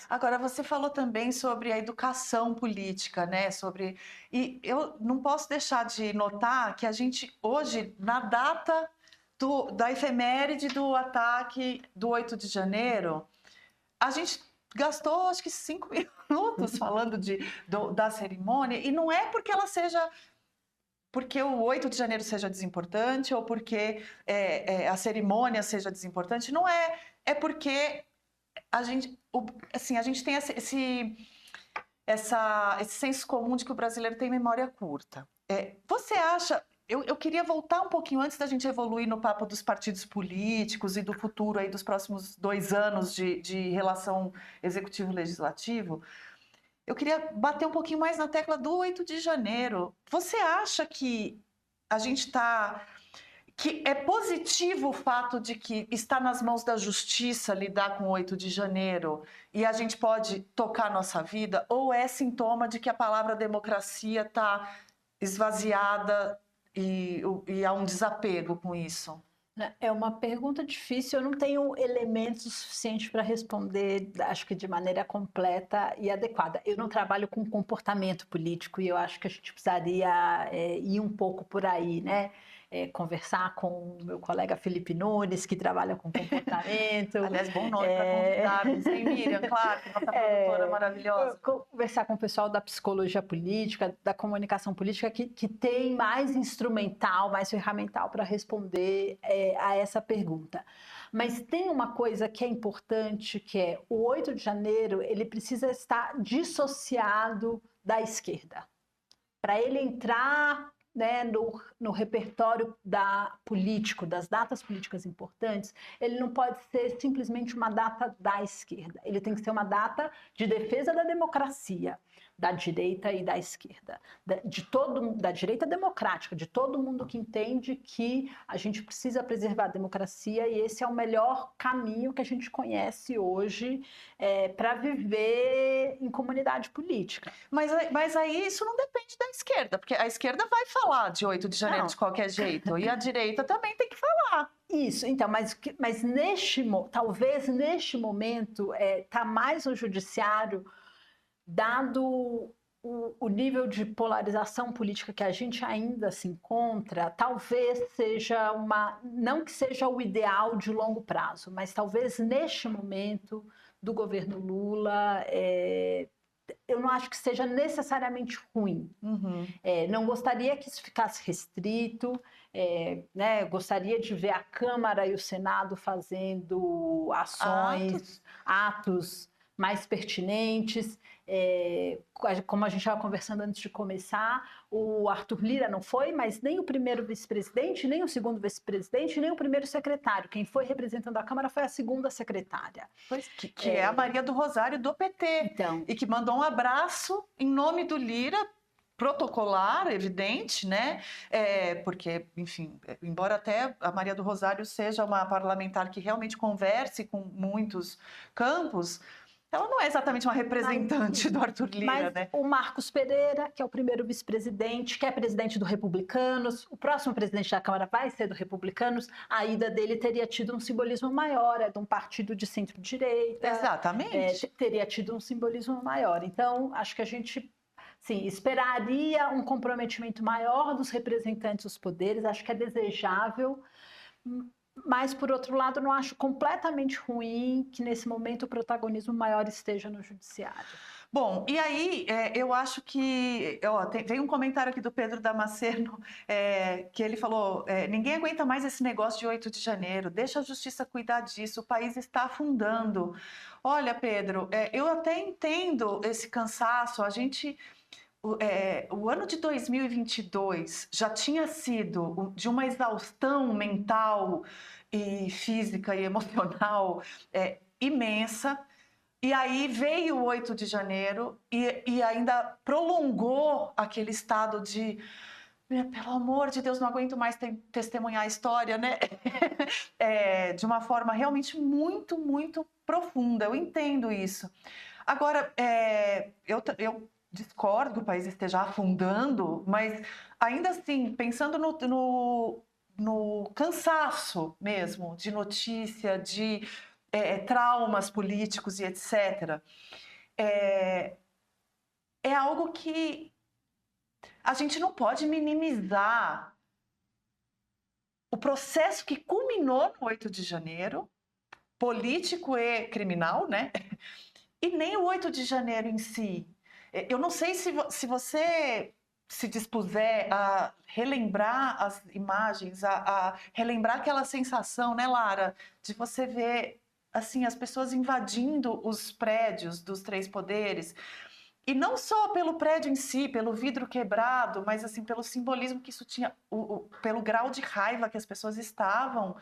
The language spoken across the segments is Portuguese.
Agora, você falou também sobre a educação política, né? E eu não posso deixar de notar que a gente, hoje, na data da efeméride do ataque do 8 de janeiro, a gente gastou, acho que 5 minutos falando da cerimônia, e não é porque ela seja. Porque o 8 de janeiro seja desimportante ou porque a cerimônia seja desimportante, não é. É porque assim, a gente tem esse senso comum de que o brasileiro tem memória curta. Você acha... Eu queria voltar um pouquinho antes da gente evoluir no papo dos partidos políticos e do futuro aí dos próximos 2 anos de relação executivo-legislativo. Eu queria bater um pouquinho mais na tecla do 8 de janeiro. Você acha que a gente está... que é positivo o fato de que está nas mãos da justiça lidar com o 8 de janeiro e a gente pode tocar a nossa vida? Ou é sintoma de que a palavra democracia está esvaziada e há um desapego com isso? É uma pergunta difícil, eu não tenho elementos suficientes para responder, acho que de maneira completa e adequada. Eu não trabalho com comportamento político e eu acho que a gente precisaria ir um pouco por aí, né? Conversar com o meu colega Felipe Nunes, que trabalha com comportamento. Aliás, bom nome para convidarmos, hein, Miriam? Claro, que nossa produtora maravilhosa. Conversar com o pessoal da psicologia política, da comunicação política, que tem mais instrumental, mais ferramental para responder a essa pergunta. Mas tem uma coisa que é importante, que é o 8 de janeiro, ele precisa estar dissociado da esquerda. Para ele entrar, né, no repertório político, das datas políticas importantes, ele não pode ser simplesmente uma data da esquerda. Ele tem que ser uma data de defesa da democracia, da direita e da esquerda, da direita democrática, de todo mundo que entende que a gente precisa preservar a democracia e esse é o melhor caminho que a gente conhece hoje para viver em comunidade política. Mas aí isso não depende da esquerda, porque a esquerda vai falar de 8 de janeiro de qualquer jeito, e a direita também tem que falar. Isso, então, mas talvez neste momento está mais o judiciário, dado o nível de polarização política que a gente ainda se encontra, talvez seja não que seja o ideal de longo prazo, mas talvez neste momento do governo Lula, eu não acho que seja necessariamente ruim. Uhum. Não gostaria que isso ficasse restrito, né? Gostaria de ver a Câmara e o Senado fazendo ações, atos mais pertinentes. Como a gente estava conversando antes de começar, o Arthur Lira não foi, mas nem o primeiro vice-presidente, nem o segundo vice-presidente, nem o primeiro secretário. Quem foi representando a Câmara foi a segunda secretária. Que é a Maria do Rosário do PT, então, e que mandou um abraço em nome do Lira, protocolar, evidente, né? Porque, enfim, embora até a Maria do Rosário seja uma parlamentar que realmente converse com muitos campos, ela não é exatamente uma representante do Arthur Lira, mas né? O Marcos Pereira, que é o primeiro vice-presidente, que é presidente do Republicanos, o próximo presidente da Câmara vai ser do Republicanos, a ida dele teria tido um simbolismo maior, é de um partido de centro-direita. Exatamente. Teria tido um simbolismo maior. Então, acho que a gente... Sim, esperaria um comprometimento maior dos representantes dos poderes, acho que é desejável, mas, por outro lado, não acho completamente ruim que, nesse momento, o protagonismo maior esteja no judiciário. Bom, e aí eu acho que... Tem um comentário aqui do Pedro Damasceno, que ele falou, ninguém aguenta mais esse negócio de 8 de janeiro, deixa a justiça cuidar disso, o país está afundando. Olha, Pedro, eu até entendo esse cansaço, a gente... o ano de 2022 já tinha sido de uma exaustão mental e física e emocional imensa, e aí veio o 8 de janeiro e ainda prolongou aquele estado de... Pelo amor de Deus, não aguento mais testemunhar a história, né? De uma forma realmente muito, muito profunda. Eu entendo isso. Agora, eu discordo que o país esteja afundando, mas ainda assim, pensando no cansaço mesmo de notícia, de traumas políticos e etc. É algo que a gente não pode minimizar o processo que culminou no 8 de janeiro, político e criminal, né? E nem o 8 de janeiro em si. Eu não sei se você se dispuser a relembrar as imagens, a relembrar aquela sensação, né, Lara, de você ver assim as pessoas invadindo os prédios dos três poderes. E não só pelo prédio em si, pelo vidro quebrado, mas assim pelo simbolismo que isso tinha, pelo grau de raiva que as pessoas estavam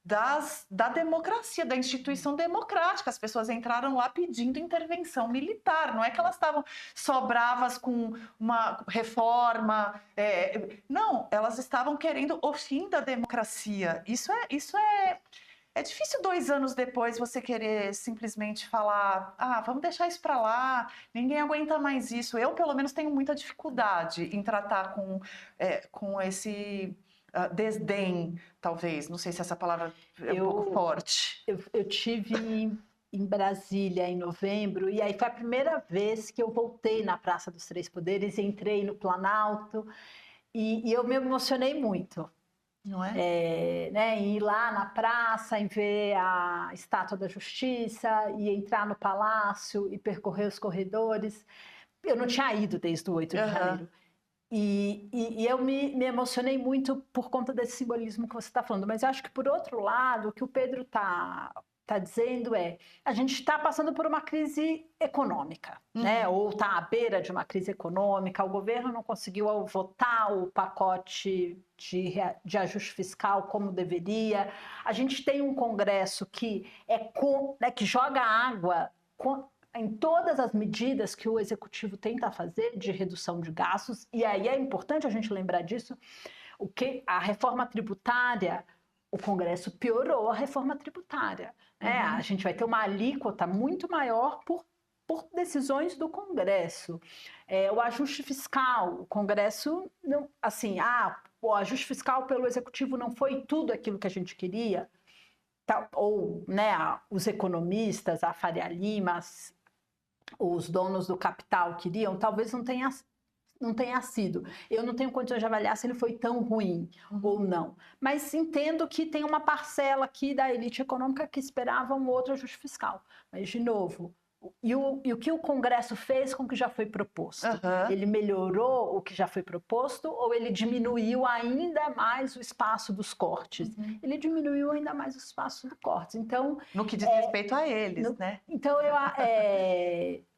da democracia, da instituição democrática. As pessoas entraram lá pedindo intervenção militar. Não é que elas estavam só bravas com uma reforma. Não, elas estavam querendo o fim da democracia. É difícil 2 anos depois você querer simplesmente falar, vamos deixar isso para lá, ninguém aguenta mais isso. Eu, pelo menos, tenho muita dificuldade em tratar com esse desdém, talvez. Não sei se essa palavra é um pouco forte. Eu tive em Brasília em novembro, e aí foi a primeira vez que eu voltei na Praça dos Três Poderes, entrei no Planalto, e eu me emocionei muito. Não é? Né, em ir lá na praça, em ver a Estátua da Justiça, e entrar no Palácio e percorrer os corredores. Eu não tinha ido desde o 8 de janeiro. E eu me emocionei muito por conta desse simbolismo que você está falando. Mas eu acho que, por outro lado, o que o Pedro está dizendo a gente está passando por uma crise econômica, né? Ou está à beira de uma crise econômica. O governo não conseguiu votar o pacote de ajuste fiscal como deveria. A gente tem um Congresso que joga água em todas as medidas que o Executivo tenta fazer de redução de gastos, e aí é importante a gente lembrar disso, a reforma tributária, o Congresso piorou a reforma tributária. A gente vai ter uma alíquota muito maior por decisões do Congresso. O ajuste fiscal, o Congresso, não, assim, o ajuste fiscal pelo Executivo não foi tudo aquilo que a gente queria, ou, né, os economistas, a Faria Lima, os donos do capital queriam, talvez não tenha sido. Eu não tenho condições de avaliar se ele foi tão ruim ou não. Mas entendo que tem uma parcela aqui da elite econômica que esperava um outro ajuste fiscal. Mas, de novo, e o que o Congresso fez com o que já foi proposto? Ele melhorou o que já foi proposto ou ele diminuiu ainda mais o espaço dos cortes? Ele diminuiu ainda mais o espaço dos cortes. Então, no que diz respeito a eles, né? Então,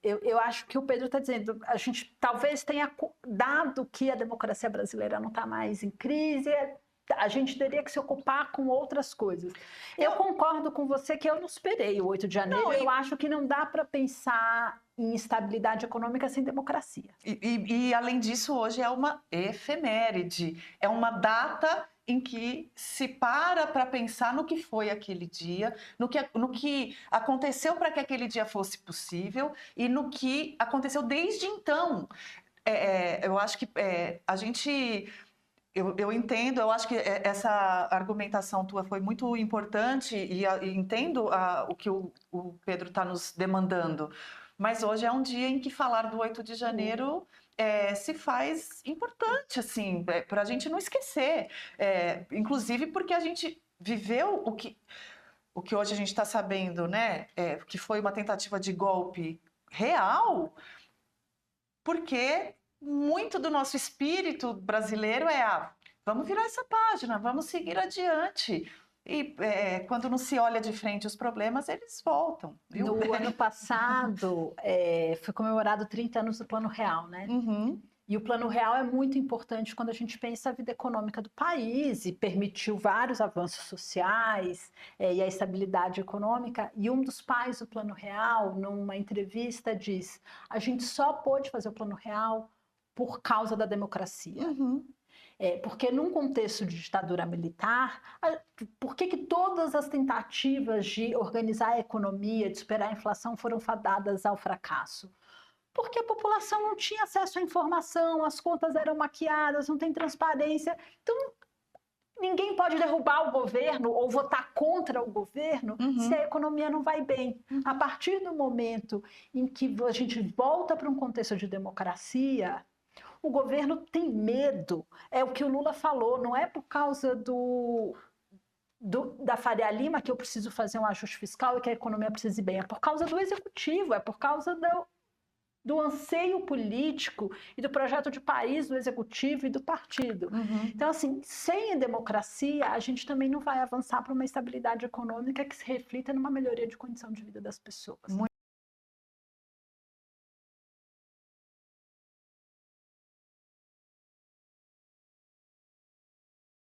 eu acho que o Pedro está dizendo, a gente talvez tenha, dado que a democracia brasileira não está mais em crise, a gente teria que se ocupar com outras coisas. Eu concordo com você que eu não esperei o 8 de janeiro, eu acho que não dá para pensar em estabilidade econômica sem democracia. E além disso, hoje é uma efeméride, é uma data em que se para pensar no que foi aquele dia, no que aconteceu para que aquele dia fosse possível e no que aconteceu desde então. Eu acho que a gente... Eu entendo, eu acho que essa argumentação tua foi muito importante e entendo o que o Pedro está nos demandando. Mas hoje é um dia em que falar do 8 de janeiro se faz importante, assim, para a gente não esquecer. Inclusive porque a gente viveu o que hoje a gente está sabendo, né? Que foi uma tentativa de golpe real, porque muito do nosso espírito brasileiro vamos virar essa página, vamos seguir adiante. E quando não se olha de frente os problemas, eles voltam. Viu? No ano passado, foi comemorado 30 anos do Plano Real, né? E o Plano Real é muito importante quando a gente pensa a vida econômica do país e permitiu vários avanços sociais e a estabilidade econômica. E um dos pais do Plano Real, numa entrevista, diz: a gente só pôde fazer o Plano Real por causa da democracia. Porque num contexto de ditadura militar, por que todas as tentativas de organizar a economia, de superar a inflação foram fadadas ao fracasso? Porque a população não tinha acesso à informação, as contas eram maquiadas, não tem transparência. Então, ninguém pode derrubar o governo ou votar contra o governo se a economia não vai bem. A partir do momento em que a gente volta para um contexto de democracia, o governo tem medo. É o que o Lula falou, não é por causa da Faria Lima que eu preciso fazer um ajuste fiscal e que a economia precisa ir bem. É por causa do executivo, é por causa do anseio político e do projeto de país do executivo e do partido. Então, assim, sem democracia, a gente também não vai avançar para uma estabilidade econômica que se reflita numa melhoria de condição de vida das pessoas.